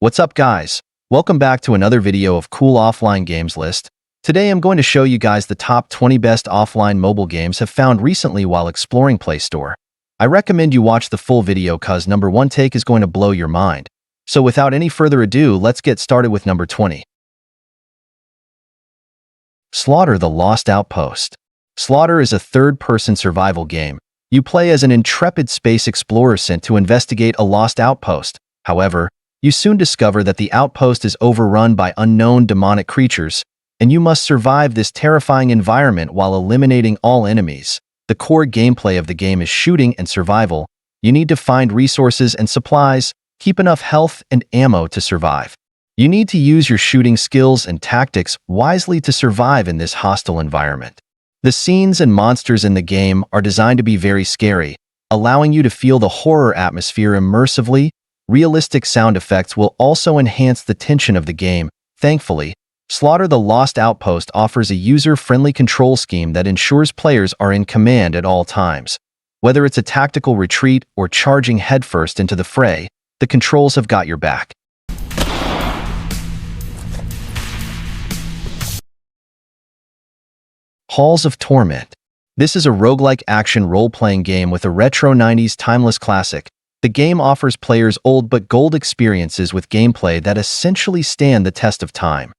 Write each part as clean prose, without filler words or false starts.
What's up, guys? Welcome back to another video of cool offline games list. Today I'm going to show you guys the top 20 best offline mobile games have found recently while exploring Play Store. I recommend you watch the full video cause number 1 take is going to blow your mind. So without any further ado, let's get started with number 20. Slaughter: The Lost Outpost. Slaughter is a third-person survival game. You play as an intrepid space explorer sent to investigate a lost outpost. However, you soon discover that the outpost is overrun by unknown demonic creatures, and you must survive this terrifying environment while eliminating all enemies. The core gameplay of the game is shooting and survival. You need to find resources and supplies, keep enough health and ammo to survive. You need to use your shooting skills and tactics wisely to survive in this hostile environment. The scenes and monsters in the game are designed to be very scary, allowing you to feel the horror atmosphere immersively. Realistic sound effects will also enhance the tension of the game. Thankfully, Slaughter: The Lost Outpost offers a user-friendly control scheme that ensures players are in command at all times. Whether it's a tactical retreat or charging headfirst into the fray, the controls have got your back. Halls of Torment. This is a roguelike action role-playing game with a retro 90s timeless classic. The game offers players old but gold experiences with gameplay that essentially stand the test of time.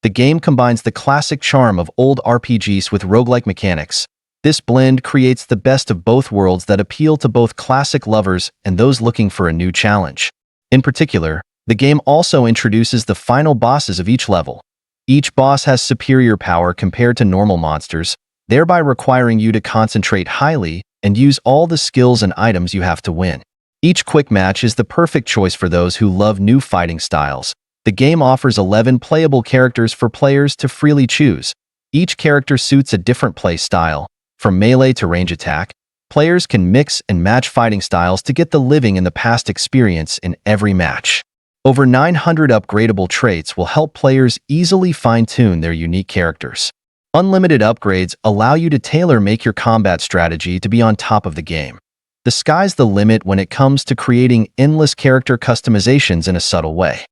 The game combines the classic charm of old RPGs with roguelike mechanics. This blend creates the best of both worlds that appeal to both classic lovers and those looking for a new challenge. In particular, the game also introduces the final bosses of each level. Each boss has superior power compared to normal monsters, thereby requiring you to concentrate highly and use all the skills and items you have to win. Each quick match is the perfect choice for those who love new fighting styles. The game offers 11 playable characters for players to freely choose. Each character suits a different play style. From melee to range attack, players can mix and match fighting styles to get the living in the past experience in every match. Over 900 upgradable traits will help players easily fine-tune their unique characters. Unlimited upgrades allow you to tailor-make your combat strategy to be on top of the game. The sky's the limit when it comes to creating endless character customizations in a subtle way.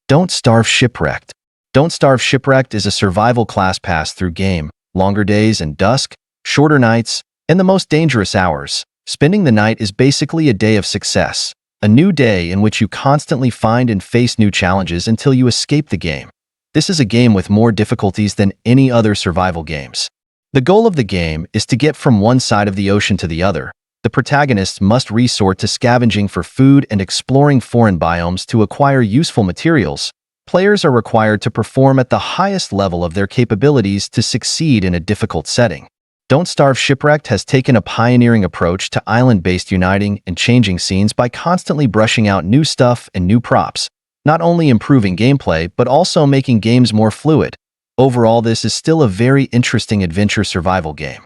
Don't Starve: Shipwrecked. Don't Starve: Shipwrecked is a survival class pass-through game. Longer days and dusk, shorter nights, and the most dangerous hours. Spending the night is basically a day of success. A new day in which you constantly find and face new challenges until you escape the game. This is a game with more difficulties than any other survival games. The goal of the game is to get from one side of the ocean to the other. The protagonists must resort to scavenging for food and exploring foreign biomes to acquire useful materials. Players are required to perform at the highest level of their capabilities to succeed in a difficult setting. Don't Starve: Shipwrecked has taken a pioneering approach to island-based uniting and changing scenes by constantly brushing out new stuff and new props, not only improving gameplay but also making games more fluid. Overall, this is still a very interesting adventure survival game.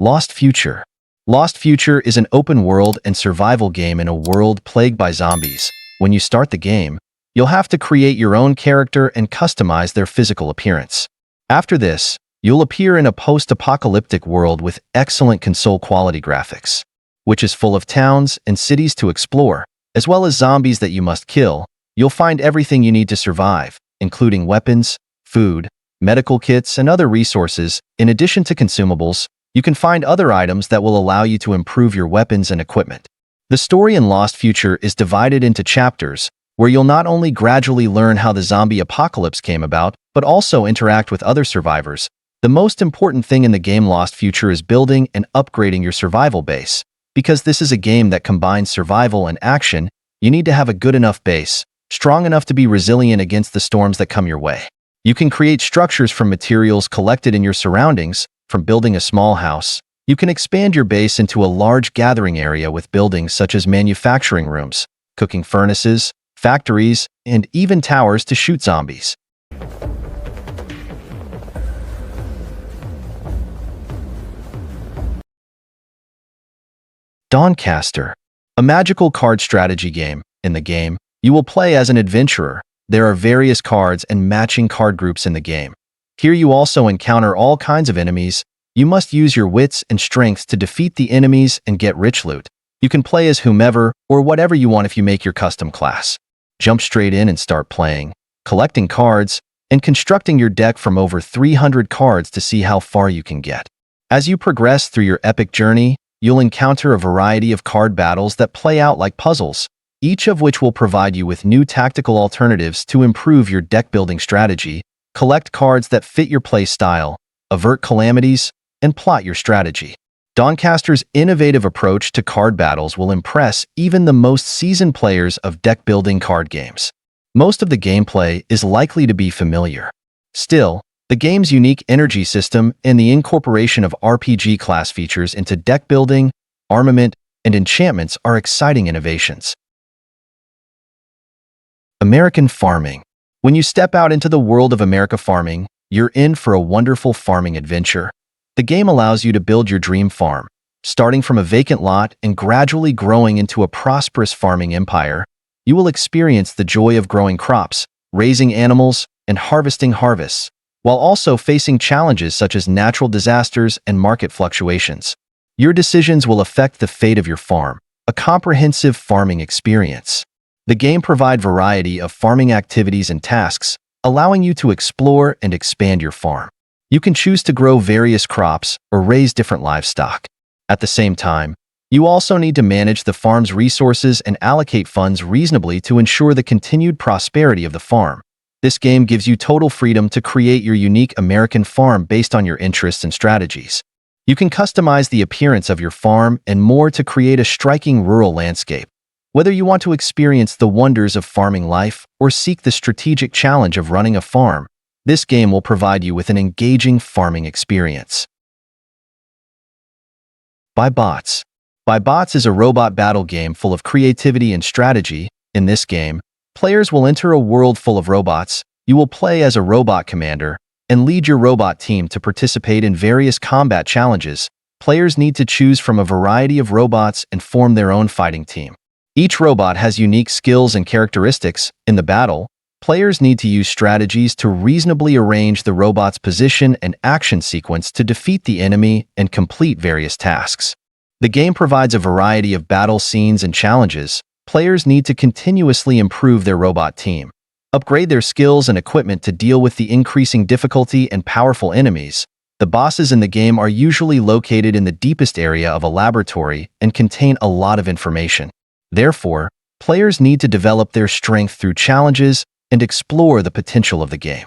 Lost Future. Lost Future is an open-world and survival game in a world plagued by zombies. When you start the game, you'll have to create your own character and customize their physical appearance. After this, you'll appear in a post-apocalyptic world with excellent console-quality graphics, which is full of towns and cities to explore, as well as zombies that you must kill. You'll find everything you need to survive, including weapons, food, medical kits, and other resources. In addition to consumables, you can find other items that will allow you to improve your weapons and equipment. The story in Lost Future is divided into chapters, where you'll not only gradually learn how the zombie apocalypse came about, but also interact with other survivors. The most important thing in the game Lost Future is building and upgrading your survival base. Because this is a game that combines survival and action, you need to have a good enough base, strong enough to be resilient against the storms that come your way. You can create structures from materials collected in your surroundings. From building a small house, you can expand your base into a large gathering area with buildings such as manufacturing rooms, cooking furnaces, factories, and even towers to shoot zombies. Dawncaster. A magical card strategy game. In the game, You will play as an adventurer. There are various cards and matching card groups in the game. Here you also encounter all kinds of enemies. You must use your wits and strengths to defeat the enemies and get rich loot. You can play as whomever or whatever you want if you make your custom class. Jump straight in and start playing, collecting cards, and constructing your deck from over 300 cards to see how far you can get. As you progress through your epic journey, you'll encounter a variety of card battles that play out like puzzles, each of which will provide you with new tactical alternatives to improve your deck-building strategy, collect cards that fit your play style, avert calamities, and plot your strategy. Dawncaster's innovative approach to card battles will impress even the most seasoned players of deck-building card games. Most of the gameplay is likely to be familiar. Still, the game's unique energy system and the incorporation of RPG class features into deck building, armament, and enchantments are exciting innovations. American farming. When you step out into the world of America farming, you're in for a wonderful farming adventure. The game allows you to build your dream farm, starting from a vacant lot and gradually growing into a prosperous farming empire. You will experience the joy of growing crops, raising animals, and harvesting harvests, while also facing challenges such as natural disasters and market fluctuations. Your decisions will affect the fate of your farm, a comprehensive farming experience. The game provides variety of farming activities and tasks, allowing you to explore and expand your farm. You can choose to grow various crops or raise different livestock. At the same time, you also need to manage the farm's resources and allocate funds reasonably to ensure the continued prosperity of the farm. This game gives you total freedom to create your unique American farm based on your interests and strategies. You can customize the appearance of your farm and more to create a striking rural landscape. Whether you want to experience the wonders of farming life or seek the strategic challenge of running a farm, this game will provide you with an engaging farming experience. Bibots. Bibots is a robot battle game full of creativity and strategy. In this game, players will enter a world full of robots. You will play as a robot commander and lead your robot team to participate in various combat challenges. Players need to choose from a variety of robots and form their own fighting team. Each robot has unique skills and characteristics. In the battle, players need to use strategies to reasonably arrange the robot's position and action sequence to defeat the enemy and complete various tasks. The game provides a variety of battle scenes and challenges. Players need to continuously improve their robot team, upgrade their skills and equipment to deal with the increasing difficulty and powerful enemies. The bosses in the game are usually located in the deepest area of a laboratory and contain a lot of information. Therefore, players need to develop their strength through challenges and explore the potential of the game.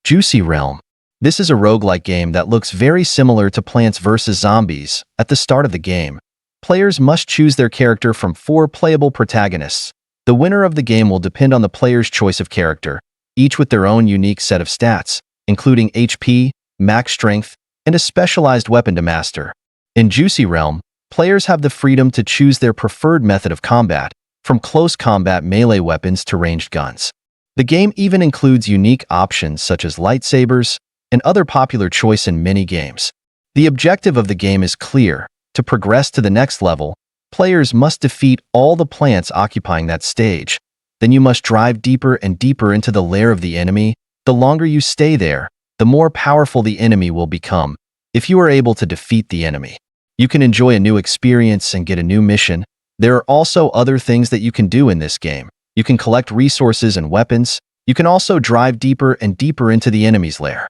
Juicy Realm. This is a roguelike game that looks very similar to Plants vs. Zombies. At the start of the game, players must choose their character from 4 playable protagonists. The winner of the game will depend on the player's choice of character, each with their own unique set of stats, including HP, max strength, and a specialized weapon to master. In Juicy Realm, players have the freedom to choose their preferred method of combat, from close combat melee weapons to ranged guns. The game even includes unique options such as lightsabers and other popular choice in many games. The objective of the game is clear. To progress to the next level, players must defeat all the plants occupying that stage. Then you must drive deeper and deeper into the lair of the enemy. The longer you stay there, the more powerful the enemy will become. If you are able to defeat the enemy, you can enjoy a new experience and get a new mission. There are also other things that you can do in this game. You can collect resources and weapons. You can also drive deeper and deeper into the enemy's lair.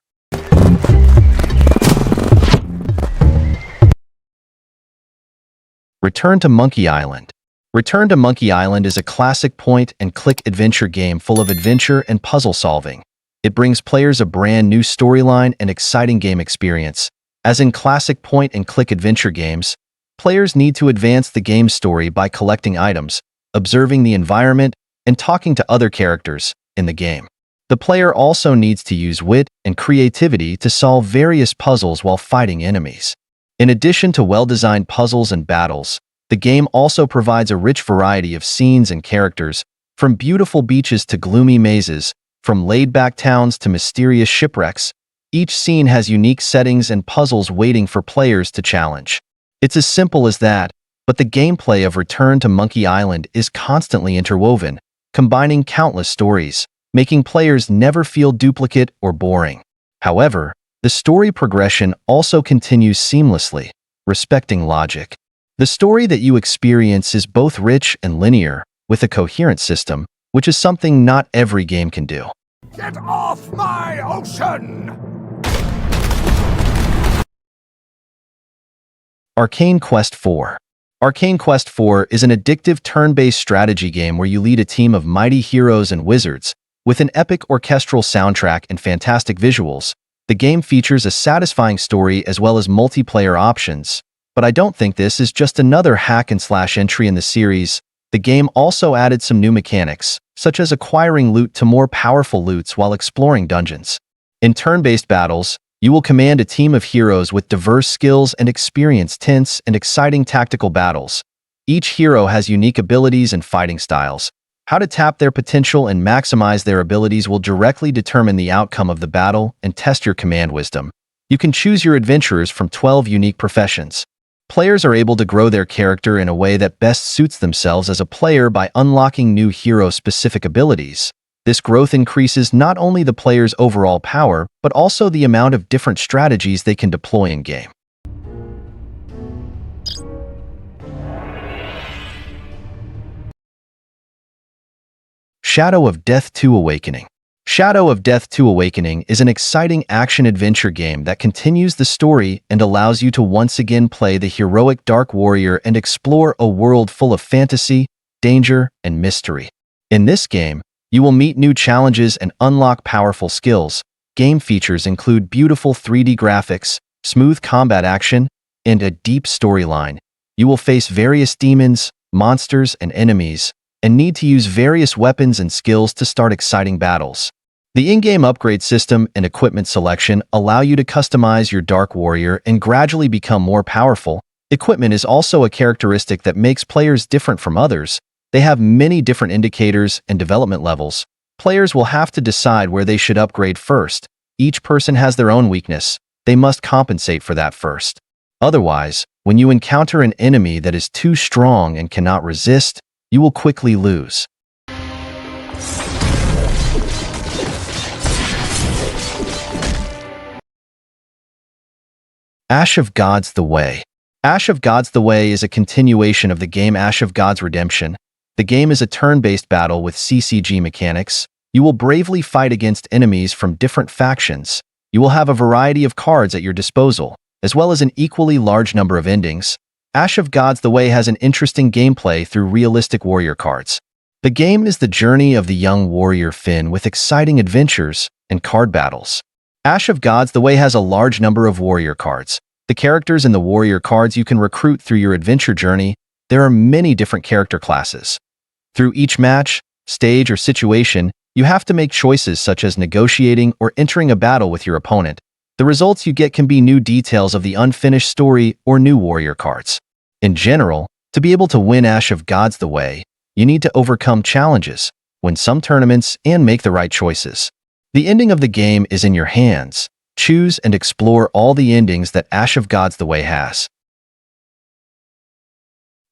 Return to Monkey Island. Return to Monkey Island is a classic point-and-click adventure game full of adventure and puzzle solving. It brings players a brand new storyline and exciting game experience. As in classic point-and-click adventure games, players need to advance the game's story by collecting items, observing the environment, and talking to other characters in the game. The player also needs to use wit and creativity to solve various puzzles while fighting enemies. In addition to well-designed puzzles and battles, the game also provides a rich variety of scenes and characters, from beautiful beaches to gloomy mazes, from laid-back towns to mysterious shipwrecks. Each scene has unique settings and puzzles waiting for players to challenge. It's as simple as that. but the gameplay of Return to Monkey Island is constantly interwoven, combining countless stories, making players never feel duplicate or boring. However, the story progression also continues seamlessly, respecting logic. The story that you experience is both rich and linear, with a coherent system, which is something not every game can do. Get off my ocean! Arcane Quest 4. Arcane Quest 4 is an addictive turn-based strategy game where you lead a team of mighty heroes and wizards. With an epic orchestral soundtrack and fantastic visuals, the game features a satisfying story as well as multiplayer options. But I don't think this is just another hack-and-slash entry in the series. The game also added some new mechanics, such as acquiring loot to more powerful loots while exploring dungeons. In turn-based battles, you will command a team of heroes with diverse skills and experience tense and exciting tactical battles. Each hero has unique abilities and fighting styles. How to tap their potential and maximize their abilities will directly determine the outcome of the battle and test your command wisdom. You can choose your adventurers from 12 unique professions. Players are able to grow their character in a way that best suits themselves as a player by unlocking new hero-specific abilities. This growth increases not only the player's overall power, but also the amount of different strategies they can deploy in-game. Shadow of Death 2 Awakening. Shadow of Death 2 Awakening is an exciting action-adventure game that continues the story and allows you to once again play the heroic Dark Warrior and explore a world full of fantasy, danger, and mystery. In this game, you will meet new challenges and unlock powerful skills. Game features include beautiful 3D graphics, smooth combat action, and a deep storyline. You will face various demons, monsters, and enemies, and need to use various weapons and skills to start exciting battles. The in-game upgrade system and equipment selection allow you to customize your Dark Warrior and gradually become more powerful. Equipment is also a characteristic that makes players different from others. They have many different indicators and development levels. Players will have to decide where they should upgrade first. Each person has their own weakness. They must compensate for that first. Otherwise, when you encounter an enemy that is too strong and cannot resist, you will quickly lose. Ash of Gods: The Way. Ash of Gods: The Way is a continuation of the game Ash of Gods Redemption. The game is a turn-based battle with CCG mechanics. You will bravely fight against enemies from different factions. You will have a variety of cards at your disposal, as well as an equally large number of endings. Ash of Gods: The Way has an interesting gameplay through realistic warrior cards. The game is the journey of the young warrior Finn with exciting adventures and card battles. Ash of Gods: The Way has a large number of warrior cards. The characters in the warrior cards you can recruit through your adventure journey. There are many different character classes. Through each match, stage, or situation, you have to make choices such as negotiating or entering a battle with your opponent. The results you get can be new details of the unfinished story or new warrior cards. In general, to be able to win Ash of Gods: The Way, you need to overcome challenges, win some tournaments, and make the right choices. The ending of the game is in your hands. Choose and explore all the endings that Ash of Gods: The Way has.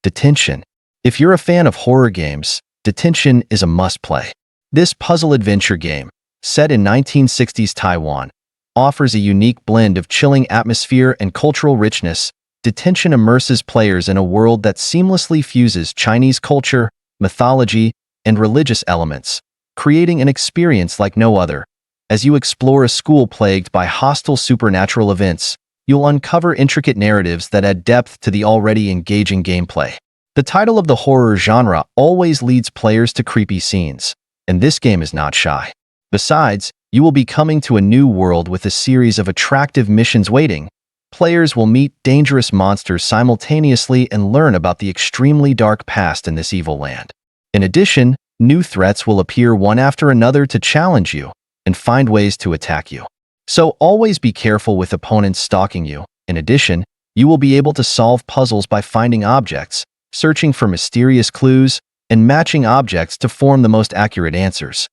Detention. If you're a fan of horror games, Detention is a must-play. This puzzle-adventure game, set in 1960s Taiwan, offers a unique blend of chilling atmosphere and cultural richness. Detention immerses players in a world that seamlessly fuses Chinese culture, mythology, and religious elements, creating an experience like no other. As you explore a school plagued by hostile supernatural events, you'll uncover intricate narratives that add depth to the already engaging gameplay. The title of the horror genre always leads players to creepy scenes, and this game is not shy. Besides, you will be coming to a new world with a series of attractive missions waiting. Players will meet dangerous monsters simultaneously and learn about the extremely dark past in this evil land. In addition, new threats will appear one after another to challenge you and find ways to attack you. So always be careful with opponents stalking you. In addition, you will be able to solve puzzles by finding objects, searching for mysterious clues, and matching objects to form the most accurate answers.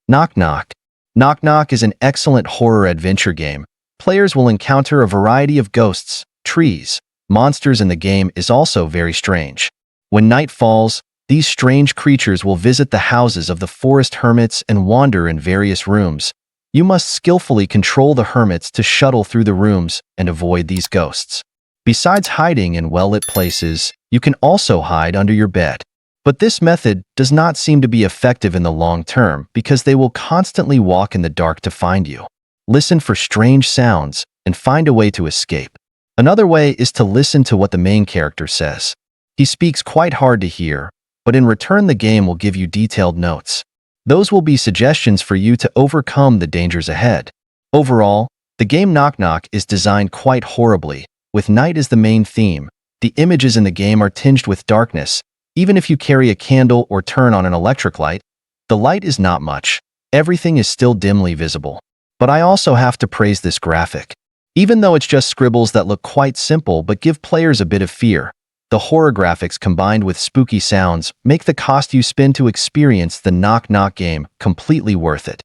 Knock Knock. Knock Knock is an excellent horror adventure game. Players will encounter a variety of ghosts, trees, monsters in the game is also very strange. When night falls, these strange creatures will visit the houses of the forest hermits and wander in various rooms. You must skillfully control the hermits to shuttle through the rooms and avoid these ghosts. Besides hiding in well-lit places, you can also hide under your bed. But this method does not seem to be effective in the long term because they will constantly walk in the dark to find you. Listen for strange sounds and find a way to escape. Another way is to listen to what the main character says. He speaks quite hard to hear, but in return the game will give you detailed notes. Those will be suggestions for you to overcome the dangers ahead. Overall, the game Knock Knock is designed quite horribly. With night as the main theme, the images in the game are tinged with darkness. Even if you carry a candle or turn on an electric light, the light is not much. Everything is still dimly visible. But I also have to praise this graphic. Even though it's just scribbles that look quite simple but give players a bit of fear, the horror graphics combined with spooky sounds make the cost you spend to experience the Knock Knock game completely worth it.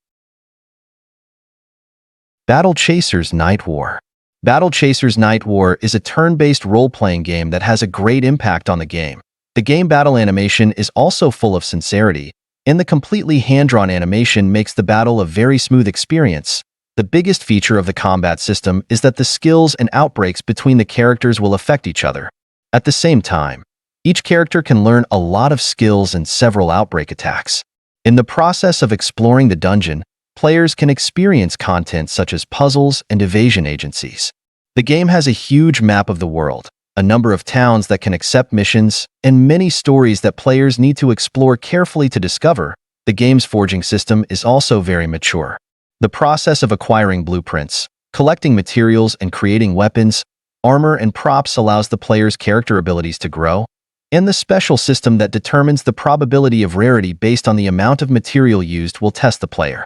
Battle Chasers Nightwar. Battle Chasers Nightwar is a turn-based role-playing game that has a great impact on the game. The game battle animation is also full of sincerity, and the completely hand-drawn animation makes the battle a very smooth experience. The biggest feature of the combat system is that the skills and outbreaks between the characters will affect each other. At the same time, each character can learn a lot of skills and several outbreak attacks. In the process of exploring the dungeon, players can experience content such as puzzles and evasion agencies. The game has a huge map of the world, a number of towns that can accept missions, and many stories that players need to explore carefully to discover. The game's forging system is also very mature. The process of acquiring blueprints, collecting materials, and creating weapons, armor, and props allows the player's character abilities to grow, and the special system that determines the probability of rarity based on the amount of material used will test the player.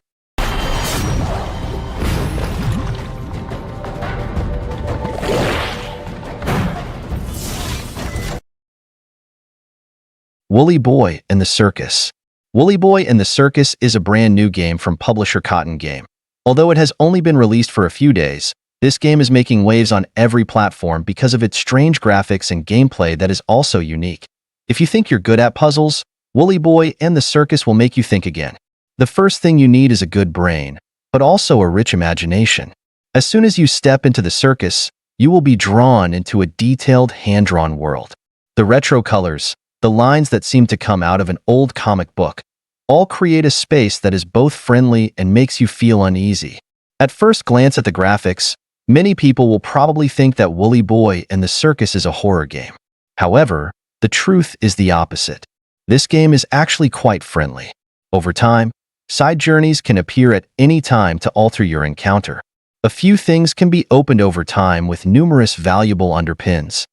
Woolly Boy and the Circus. Woolly Boy and the Circus is a brand new game from publisher Cotton Game. Although it has only been released for a few days, this game is making waves on every platform because of its strange graphics and gameplay that is also unique. If you think you're good at puzzles, Woolly Boy and the Circus will make you think again. The first thing you need is a good brain, but also a rich imagination. As soon as you step into the circus, you will be drawn into a detailed hand-drawn world. The retro colors, the lines that seem to come out of an old comic book, all create a space that is both friendly and makes you feel uneasy. At first glance at the graphics, many people will probably think that Woolly Boy and the Circus is a horror game. However, the truth is the opposite. This game is actually quite friendly. Over time, side journeys can appear at any time to alter your encounter. A few things can be opened over time with numerous valuable underpins.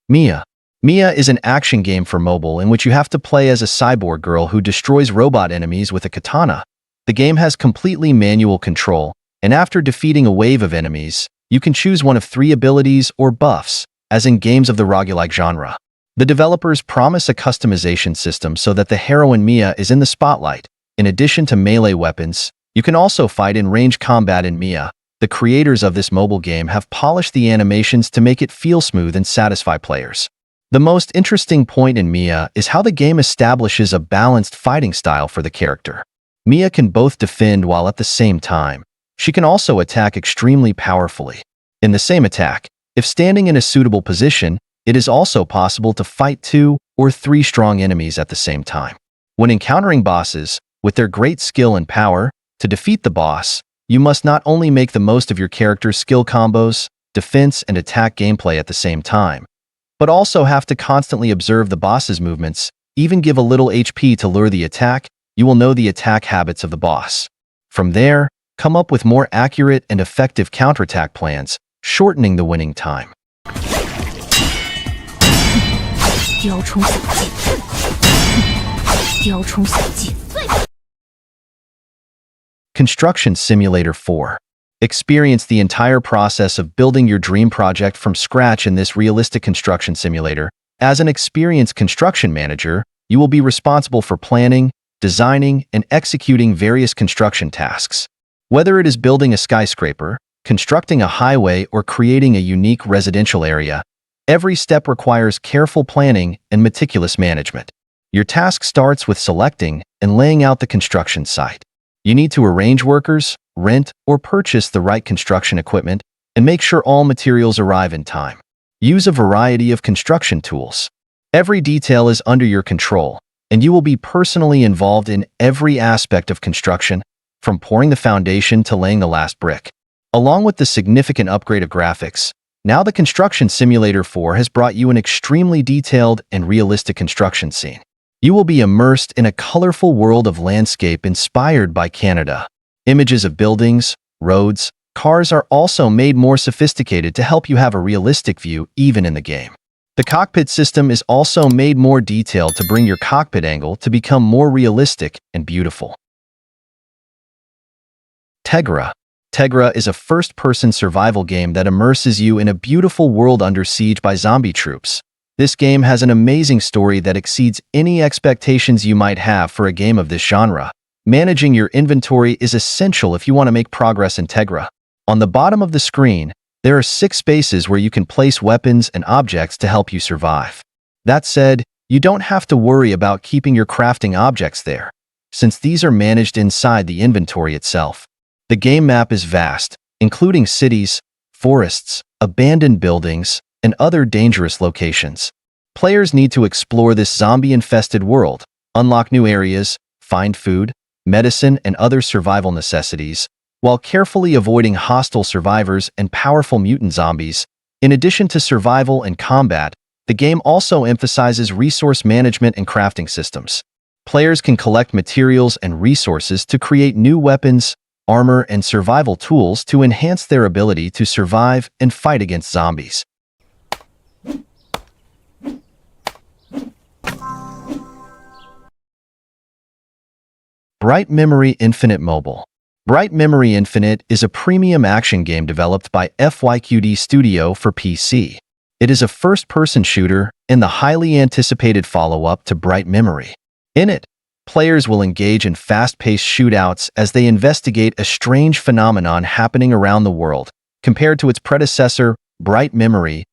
Miya. Miya is an action game for mobile in which you have to play as a cyborg girl who destroys robot enemies with a katana. The game has completely manual control, and after defeating a wave of enemies, you can choose one of 3 abilities or buffs, as in games of the roguelike genre. The developers promise a customization system so that the heroine Miya is in the spotlight. In addition to melee weapons, you can also fight in range combat in Miya. The creators of this mobile game have polished the animations to make it feel smooth and satisfy players. The most interesting point in Miya is how the game establishes a balanced fighting style for the character. Miya can both defend while at the same time. She can also attack extremely powerfully. In the same attack, if standing in a suitable position, it is also possible to fight 2 or 3 strong enemies at the same time. When encountering bosses, with their great skill and power, to defeat the boss, you must not only make the most of your character's skill combos, defense, and attack gameplay at the same time, but also have to constantly observe the boss's movements, even give a little HP to lure the attack. You will know the attack habits of the boss. From there, come up with more accurate and effective counterattack plans, shortening the winning time. Construction Simulator 4. Experience the entire process of building your dream project from scratch in this realistic construction simulator. As an experienced construction manager, you will be responsible for planning, designing, and executing various construction tasks. Whether it is building a skyscraper, constructing a highway, or creating a unique residential area, every step requires careful planning and meticulous management. Your task starts with selecting and laying out the construction site. You need to arrange workers, rent or purchase the right construction equipment, and make sure all materials arrive in time. Use a variety of construction tools. Every detail is under your control, and you will be personally involved in every aspect of construction, from pouring the foundation to laying the last brick. Along with the significant upgrade of graphics, now the Construction Simulator 4 has brought you an extremely detailed and realistic construction scene. You will be immersed in a colorful world of landscape inspired by Canada. Images of buildings, roads, cars are also made more sophisticated to help you have a realistic view even in the game. The cockpit system is also made more detailed to bring your cockpit angle to become more realistic and beautiful. Tegra. Tegra is a first-person survival game that immerses you in a beautiful world under siege by zombie troops. This game has an amazing story that exceeds any expectations you might have for a game of this genre. Managing your inventory is essential if you want to make progress in Tegra. On the bottom of the screen, there are 6 spaces where you can place weapons and objects to help you survive. That said, you don't have to worry about keeping your crafting objects there, since these are managed inside the inventory itself. The game map is vast, including cities, forests, abandoned buildings, and other dangerous locations. Players need to explore this zombie-infested world, unlock new areas, find food, medicine, and other survival necessities, while carefully avoiding hostile survivors and powerful mutant zombies. In addition to survival and combat, the game also emphasizes resource management and crafting systems. Players can collect materials and resources to create new weapons, armor, and survival tools to enhance their ability to survive and fight against zombies. Bright Memory Infinite Mobile. Bright Memory Infinite is a premium action game developed by FYQD Studio for PC. It is a first-person shooter and the highly anticipated follow-up to Bright Memory. In it, players will engage in fast-paced shootouts as they investigate a strange phenomenon happening around the world. Compared to its predecessor, Bright Memory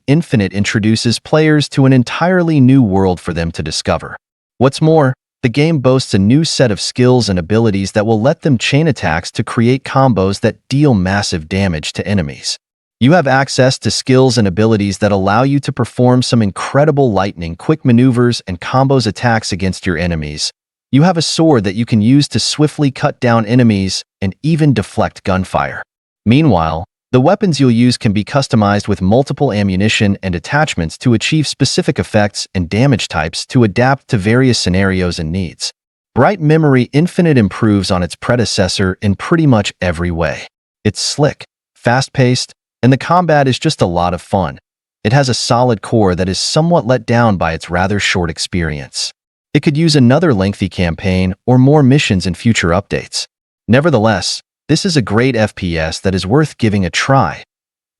Infinite introduces players to an entirely new world for them to discover. What's more, the game boasts a new set of skills and abilities that will let them chain attacks to create combos that deal massive damage to enemies. You have access to skills and abilities that allow you to perform some incredible lightning-quick maneuvers and combos attacks against your enemies. You have a sword that you can use to swiftly cut down enemies and even deflect gunfire. Meanwhile, the weapons you'll use can be customized with multiple ammunition and attachments to achieve specific effects and damage types to adapt to various scenarios and needs. Bright Memory Infinite improves on its predecessor in pretty much every way. It's slick, fast-paced, and the combat is just a lot of fun. It has a solid core that is somewhat let down by its rather short experience. It could use another lengthy campaign or more missions in future updates. Nevertheless, this is a great FPS that is worth giving a try.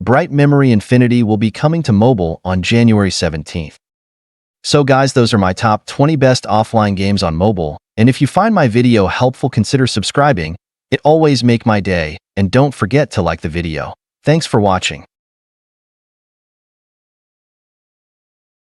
Bright Memory Infinity will be coming to mobile on January 17th. So guys, those are my top 20 best offline games on mobile, and if you find my video helpful, consider subscribing. It always make my day, and don't forget to like the video. Thanks for watching.